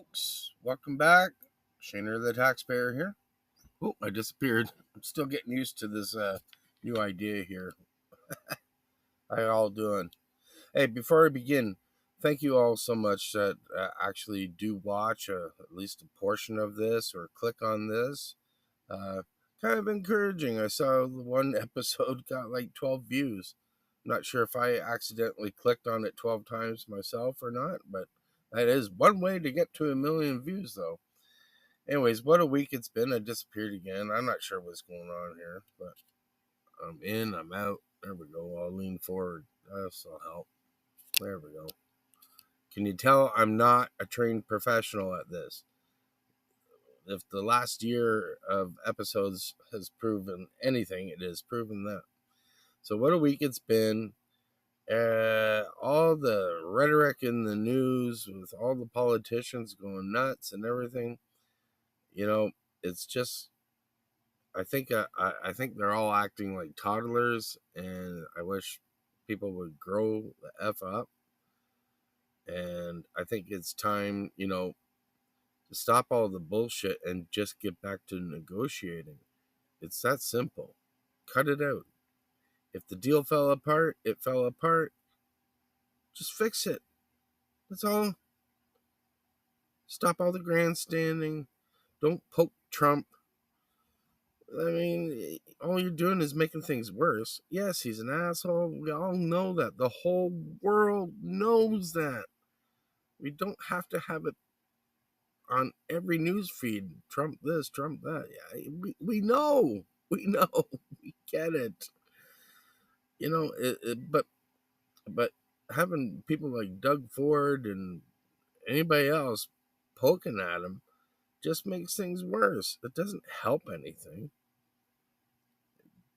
folks. Welcome back. Shaner the Taxpayer here. Oh, I disappeared. I'm still getting used to this new idea here. How you all doing? Hey, before I begin, thank you all so much that actually do watch at least a portion of this or click on this. Kind of encouraging. I saw one episode got like 12 views. I'm not sure if I accidentally clicked on it 12 times myself or not, but that is one way to get to 1 million views, though. Anyways, what a week it's been. I disappeared again. I'm not sure what's going on here, but I'm in, I'm out. There we go. I'll lean forward. That'll help. There we go. Can you tell I'm not a trained professional at this? If the last year of episodes has proven anything, it has proven that. So what a week it's been. All the rhetoric in the news with all the politicians going nuts and everything. You know, it's just, I think they're all acting like toddlers, and I wish people would grow the F up. And I think it's time, to stop all the bullshit and just get back to negotiating. It's that simple. Cut it out. If the deal fell apart, it fell apart. Just fix it. That's all. Stop all the grandstanding. Don't poke Trump. I mean, all you're doing is making things worse. Yes, he's an asshole. We all know that. The whole world knows that. We don't have to have it on every news feed. Trump this, Trump that. Yeah, we know. We know. We get it. But having people like Doug Ford and anybody else poking at him just makes things worse. It doesn't help anything.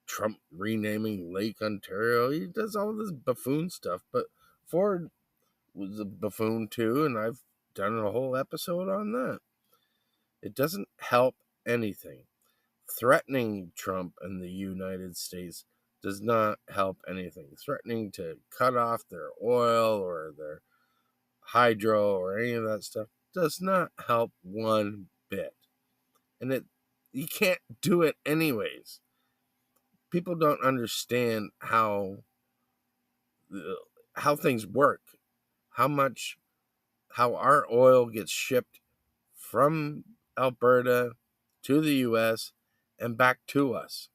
Trump renaming Lake Ontario. He does all this buffoon stuff, but Ford was a buffoon too, and I've done a whole episode on that. It doesn't help anything. Threatening Trump and the United States does not help anything. Threatening to cut off their oil or their hydro or any of that stuff does not help one bit. And you can't do it anyways. People don't understand how things work, how our oil gets shipped from Alberta to the U.S. and back to us.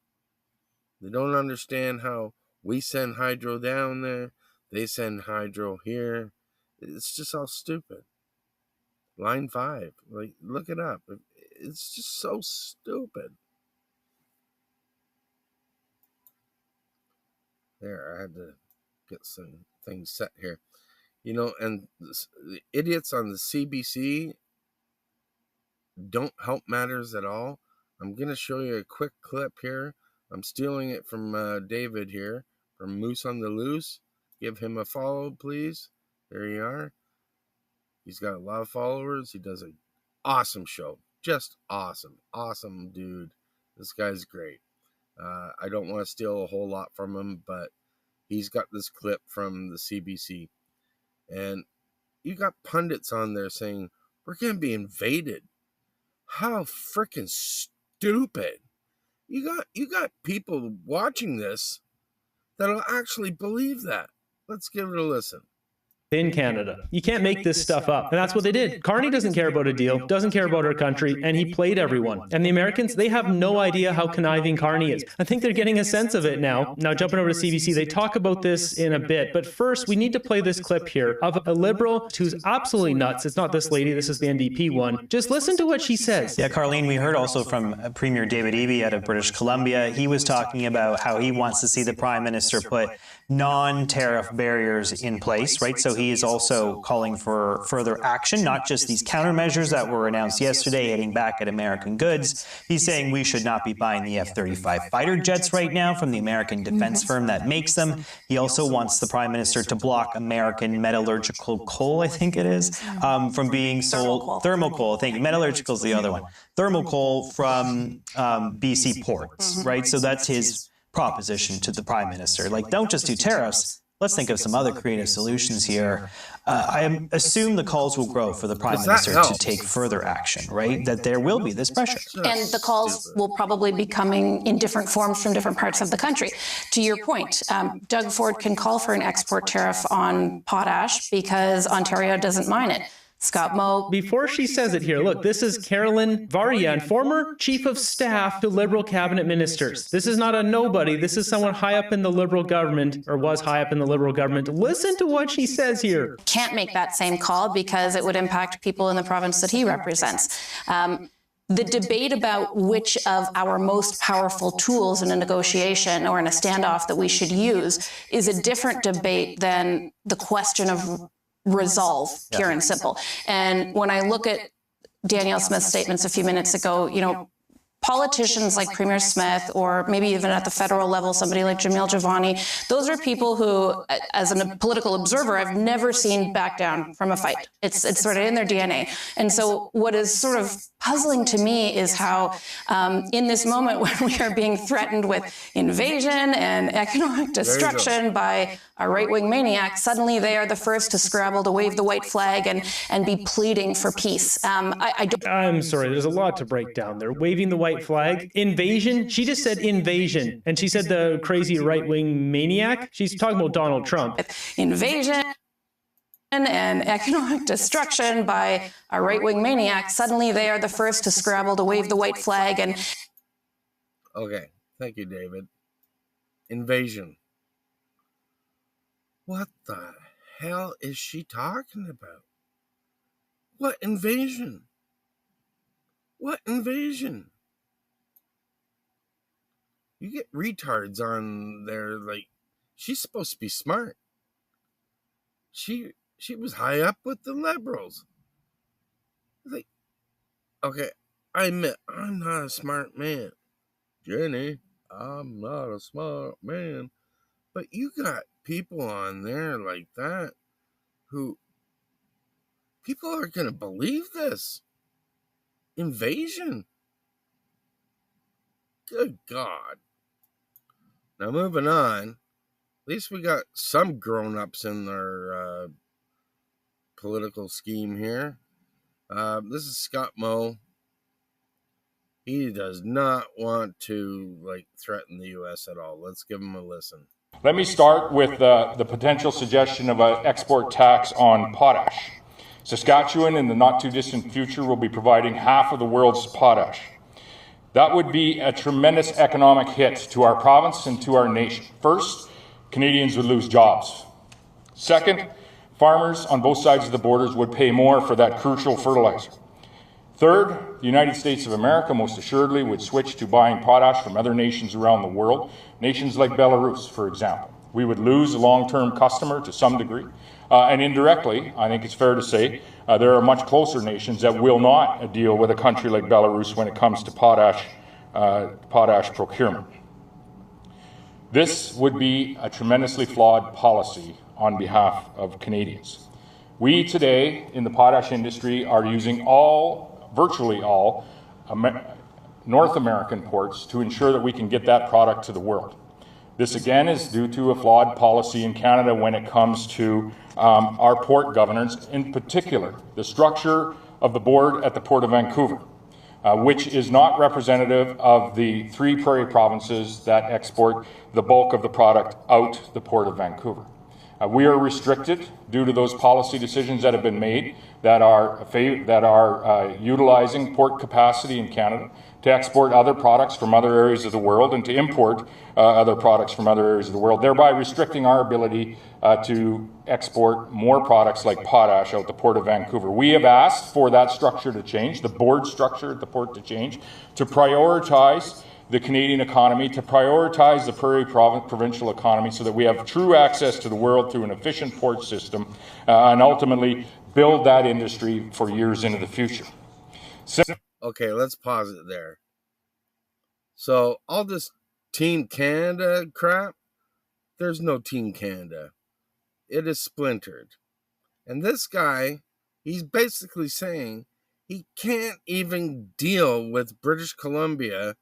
They don't understand how we send hydro down there, they send hydro here. It's just all stupid. Line 5, look it up. It's just so stupid. There, I had to get some things set here. And the idiots on the CBC don't help matters at all. I'm going to show you a quick clip here. I'm stealing it from David here, from Moose on the Loose. Give him a follow, please. There you are. He's got a lot of followers. He does an awesome show. Just awesome. Awesome dude. This guy's great. I don't want to steal a whole lot from him, but he's got this clip from the CBC. And you got pundits on there saying, we're going to be invaded. How freaking stupid. You got people watching this that'll actually believe that. Let's give it a listen. In Canada. You can't make this stuff up. And that's what they did. Carney doesn't care about a deal, doesn't care about our country, and he played everyone. And the Americans, they have no idea how conniving Carney is. I think they're getting a sense of it now. Now, jumping over to CBC, they talk about this in a bit. But first, we need to play this clip here of a Liberal who's absolutely nuts. It's not this lady, this is the NDP one. Just listen to what she says. Yeah, Carleen, we heard also from Premier David Eby out of British Columbia. He was talking about how he wants to see the Prime Minister put non-tariff barriers in place, right? So he is also calling for further action, not just these countermeasures that were announced yesterday hitting back at American goods. He's saying we should not be buying the F-35 fighter jets right now from the American defense firm that makes them. He also wants the Prime Minister to block American metallurgical coal, I think it is, from being sold. Thermal coal, thank you. Metallurgical is the other one. Thermal coal from BC ports, right? So that's his proposition to the Prime Minister. Like, don't just do tariffs, Let's think of some other creative solutions here. I assume the calls will grow for the Prime Minister to take further action, right? That there will be this pressure. And the calls will probably be coming in different forms from different parts of the country. To your point, Doug Ford can call for an export tariff on potash because Ontario doesn't mine it. Scott Moe. Before she says it here, look, this is Carolyn Varian, former chief of staff to Liberal cabinet ministers. This is not a nobody. This is someone high up in the Liberal government, or was high up in the Liberal government. Listen to what she says here. Can't make that same call because it would impact people in the province that he represents. The debate about which of our most powerful tools in a negotiation or in a standoff that we should use is a different debate than the question of resolve, pure and simple. And when I look at Danielle Smith's statements a few minutes ago, you know, politicians like Premier Smith, or maybe even at the federal level, somebody like Jamil Javani, those are people who, as a political observer, I've never seen back down from a fight. It's sort of in their DNA. And so what is sort of puzzling to me is how in this moment when we are being threatened with invasion and economic destruction by a right-wing maniac, suddenly they are the first to scrabble to wave the white flag and be pleading for peace. I'm sorry, there's a lot to break down there. Waving the white flag, invasion, she just said invasion. And she said the crazy right-wing maniac. She's talking about Donald Trump. Invasion and economic destruction by a right-wing maniac, suddenly they are the first to scrabble to wave the white flag. And okay, thank you, David. Invasion. What the hell is she talking about? What invasion? What invasion? You get retards on there, like, she's supposed to be smart. She was high up with the Liberals. Like, okay, I admit, I'm not a smart man. Jenny, I'm not a smart man. But you got people on there like that who, people are going to believe this. Invasion. Good God. Now, moving on. At least we got some grown-ups in our political scheme here. This is Scott Moe. He does not want to threaten the U.S. at all. Let's give him a listen. Let me start with the potential suggestion of an export tax on potash. Saskatchewan, in the not-too-distant future, will be providing half of the world's potash. That would be a tremendous economic hit to our province and to our nation. First, Canadians would lose jobs. Second, farmers on both sides of the borders would pay more for that crucial fertilizer. Third, the United States of America most assuredly would switch to buying potash from other nations around the world, nations like Belarus, for example. We would lose a long-term customer to some degree. And indirectly, I think it's fair to say, there are much closer nations that will not deal with a country like Belarus when it comes to potash procurement. This would be a tremendously flawed policy on behalf of Canadians. We today in the potash industry are using virtually all North American ports to ensure that we can get that product to the world. This again is due to a flawed policy in Canada when it comes to our port governance, in particular the structure of the board at the Port of Vancouver, which is not representative of the 3 prairie provinces that export the bulk of the product out the Port of Vancouver. We are restricted due to those policy decisions that have been made that are utilizing port capacity in Canada to export other products from other areas of the world and to import other products from other areas of the world, thereby restricting our ability to export more products like potash out the Port of Vancouver. We have asked for that structure to change, the board structure at the port to change, to prioritize the Canadian economy, to prioritize the Prairie provincial economy so that we have true access to the world through an efficient port system and ultimately build that industry for years into the future. Okay, let's pause it there. So all this Team Canada crap, there's no Team Canada. It is splintered. And this guy, he's basically saying he can't even deal with British Columbia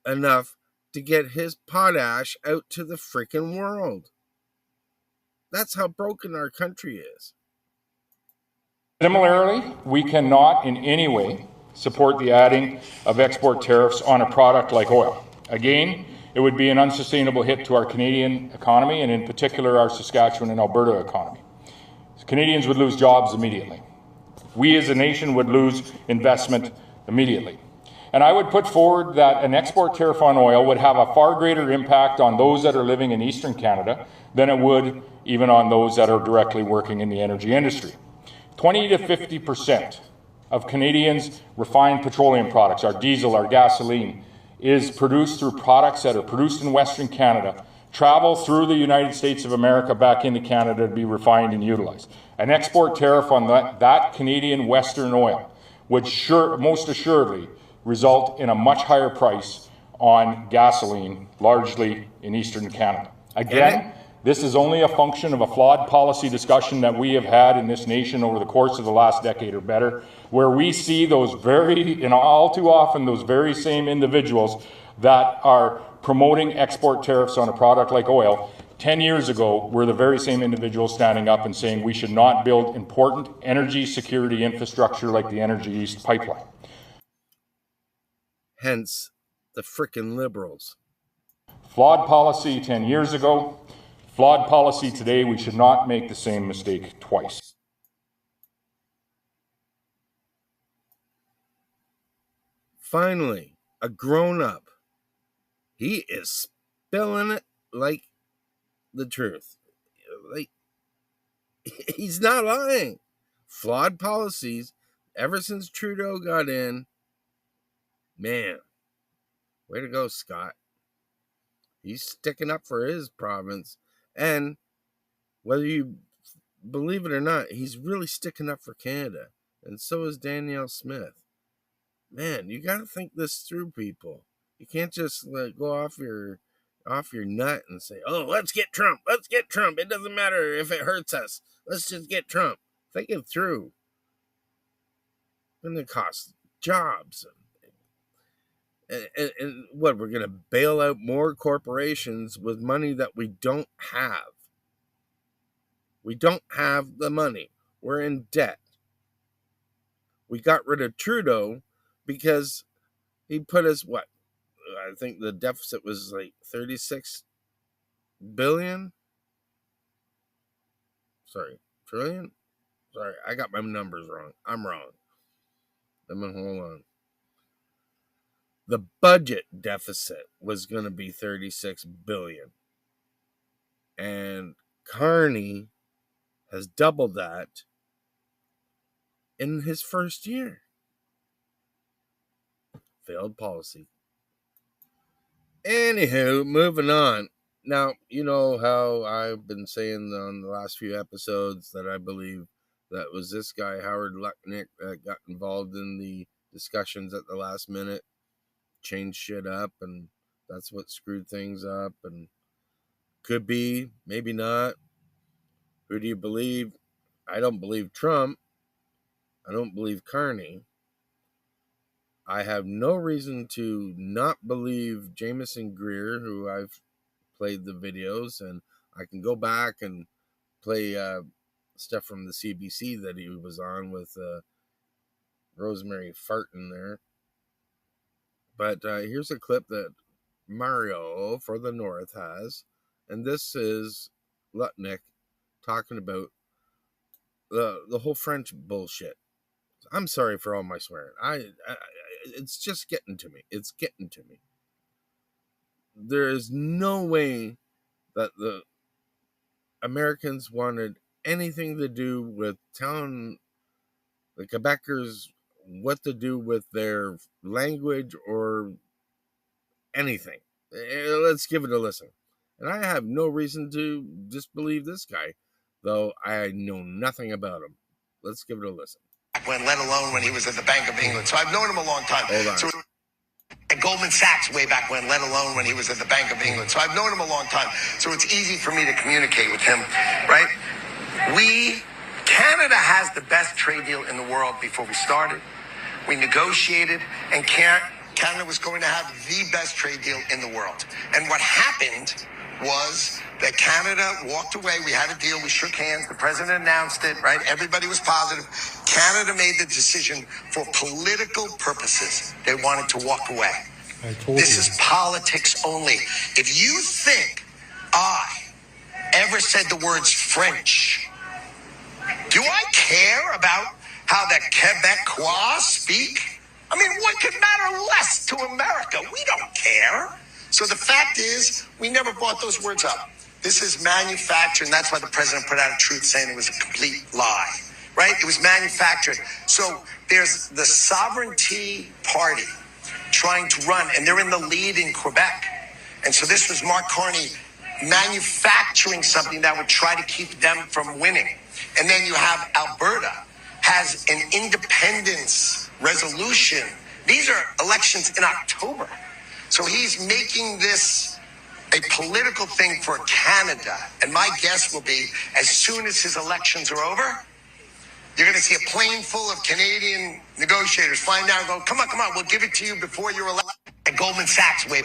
enough to get his potash out to the freaking world. That's how broken our country is. Similarly, we cannot in any way support the adding of export tariffs on a product like oil. Again, it would be an unsustainable hit to our Canadian economy, and in particular our Saskatchewan and Alberta economy. Canadians would lose jobs immediately. We as a nation would lose investment immediately. And I would put forward that an export tariff on oil would have a far greater impact on those that are living in Eastern Canada than it would even on those that are directly working in the energy industry. 20 to 50% of Canadians' refined petroleum products, our diesel, our gasoline, is produced through products that are produced in Western Canada, travel through the United States of America back into Canada to be refined and utilized. An export tariff on that Canadian Western oil would most assuredly result in a much higher price on gasoline, largely in Eastern Canada. Again, this is only a function of a flawed policy discussion that we have had in this nation over the course of the last decade or better, where we see those all too often, those very same individuals that are promoting export tariffs on a product like oil 10 years ago were the very same individuals standing up and saying we should not build important energy security infrastructure like the Energy East pipeline. Hence, the frickin' Liberals. Flawed policy 10 years ago, flawed policy today. We should not make the same mistake twice. Finally, a grown-up. He is spilling it like the truth. Like, he's not lying. Flawed policies ever since Trudeau got in. Man, way to go, Scott. He's sticking up for his province. And whether you believe it or not, he's really sticking up for Canada. And so is Danielle Smith. Man, you got to think this through, people. You can't just go off your nut and say, oh, let's get Trump. Let's get Trump. It doesn't matter if it hurts us. Let's just get Trump. Think it through. It's going to cost jobs. And what, we're going to bail out more corporations with money that we don't have. We don't have the money. We're in debt. We got rid of Trudeau because he put us, what? I think the deficit was like 36 billion. Sorry, trillion? Sorry, I got my numbers wrong. I'm wrong. Hold on. The budget deficit was going to be 36 billion. And Carney has doubled that in his first year. Failed policy. Anywho, moving on. Now, you know how I've been saying on the last few episodes that I believe that was this guy, Howard LUTNICK, that got involved in the discussions at the last minute, changed shit up, and that's what screwed things up, and could be, maybe not. Who do you believe? I don't believe Trump. I don't believe Carney. I have no reason to not believe Jameson Greer, who I've played the videos, and I can go back and play stuff from the CBC that he was on with Rosemary Farton there. But here's a clip that Mario for the North has, and this is LUTNICK talking about the whole French bullshit. I'm sorry for all my swearing. It's just getting to me. It's getting to me. There is no way that the Americans wanted anything to do with telling the Quebecers what to do with their language or anything. Let's give it a listen. And I have no reason to disbelieve this guy, though I know nothing about him. Let's give it a listen. Let alone when he was at the Bank of England. So I've known him a long time. Hold on. So, at Goldman Sachs way back when, let alone when he was at the Bank of England. So I've known him a long time. So it's easy for me to communicate with him, right? Canada has the best trade deal in the world before we started. We negotiated, and Canada was going to have the best trade deal in the world. And what happened was that Canada walked away. We had a deal. We shook hands. The president announced it, right? Everybody was positive. Canada made the decision for political purposes. They wanted to walk away. This is politics only. If you think I ever said the words French, do I care about how the Quebecois speak? I mean, what could matter less to America? We don't care. So the fact is, we never brought those words up. This is manufactured, and that's why the president put out a truth saying it was a complete lie, right? It was manufactured. So there's the Sovereignty Party trying to run, and they're in the lead in Quebec. And so this was Mark Carney manufacturing something that would try to keep them from winning. And then you have Alberta has an independence resolution. These are elections in October. So he's making this a political thing for Canada. And my guess will be, as soon as his elections are over, you're going to see a plane full of Canadian negotiators flying down and go, come on, we'll give it to you before you're elected. And Goldman Sachs way.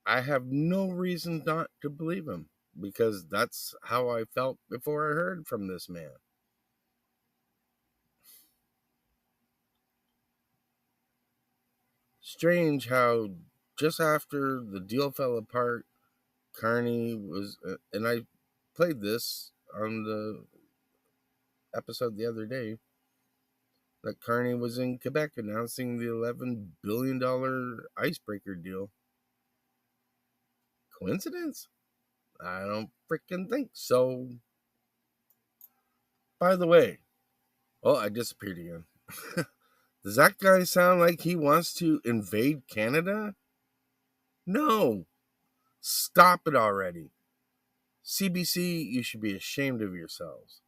I have no reason not to believe him, because that's how I felt before I heard from this man. Strange how just after the deal fell apart, Carney was, and I played this on the episode the other day, that Carney was in Quebec announcing the $11 billion icebreaker deal. Coincidence? I don't freaking think so. By the way, oh, I disappeared again. Does that guy sound like he wants to invade Canada? No. Stop it already. CBC, you should be ashamed of yourselves.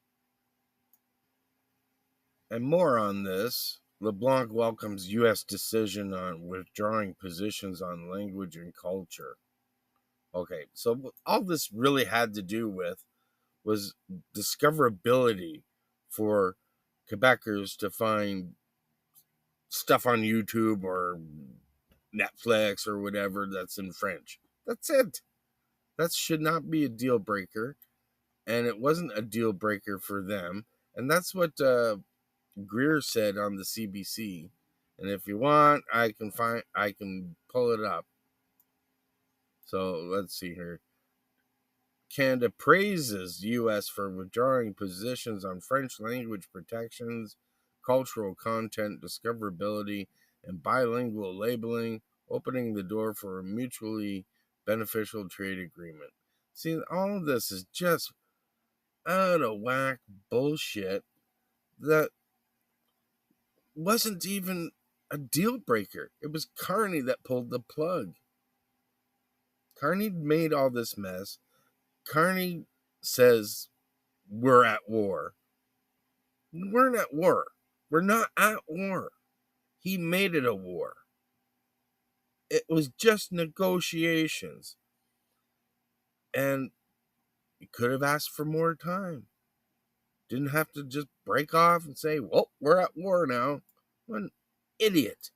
And more on this. LeBlanc welcomes U.S. decision on withdrawing positions on language and culture. Okay, so all this really had to do with was discoverability for Quebecers to find stuff on YouTube or Netflix or whatever that's in French. That's it. That should not be a deal breaker, and it wasn't a deal breaker for them. And that's what Greer said on the CBC. And if you want, I can pull it up. So let's see here. Canada praises U.S. for withdrawing positions on French language protections, cultural content discoverability, and bilingual labeling, opening the door for a mutually beneficial trade agreement. See, all of this is just out of whack bullshit that wasn't even a deal breaker. It was Carney that pulled the plug. Carney made all this mess. Carney says we're at war. We're not at war. We're not at war. He made it a war. It was just negotiations. And he could have asked for more time. Didn't have to just break off and say, well, we're at war now. What an idiot.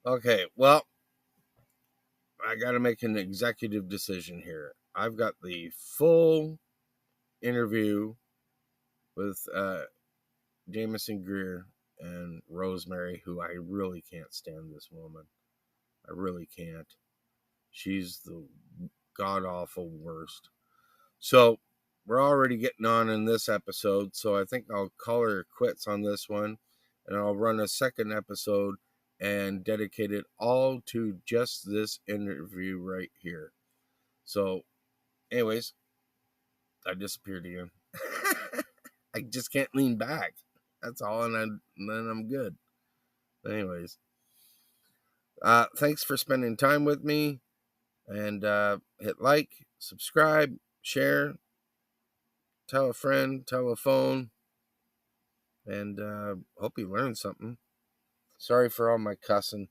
Okay, well, I got to make an executive decision here. I've got the full interview with Jameson Greer and Rosemary, who I really can't stand this woman. I really can't. She's the god-awful worst. So, we're already getting on in this episode, so I think I'll call her quits on this one, and I'll run a second episode and dedicate it all to just this interview right here. So, anyways, I disappeared again. I just can't lean back. That's all, and then I'm good. Anyways, thanks for spending time with me, and hit like, subscribe, share, tell a friend, tell a phone, and hope you learned something. Sorry for all my cussing.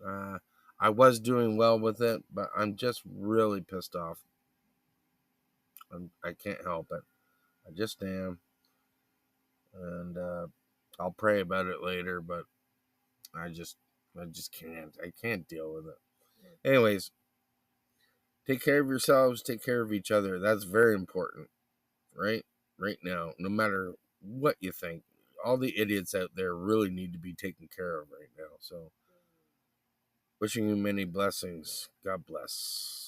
I was doing well with it, but I'm just really pissed off. I can't help it. I just am. And I'll pray about it later, but I just I just can't. I can't deal with it. Anyways, take care of yourselves. Take care of each other. That's very important, right? Right now, no matter what you think, all the idiots out there really need to be taken care of right now. So, wishing you many blessings. God bless.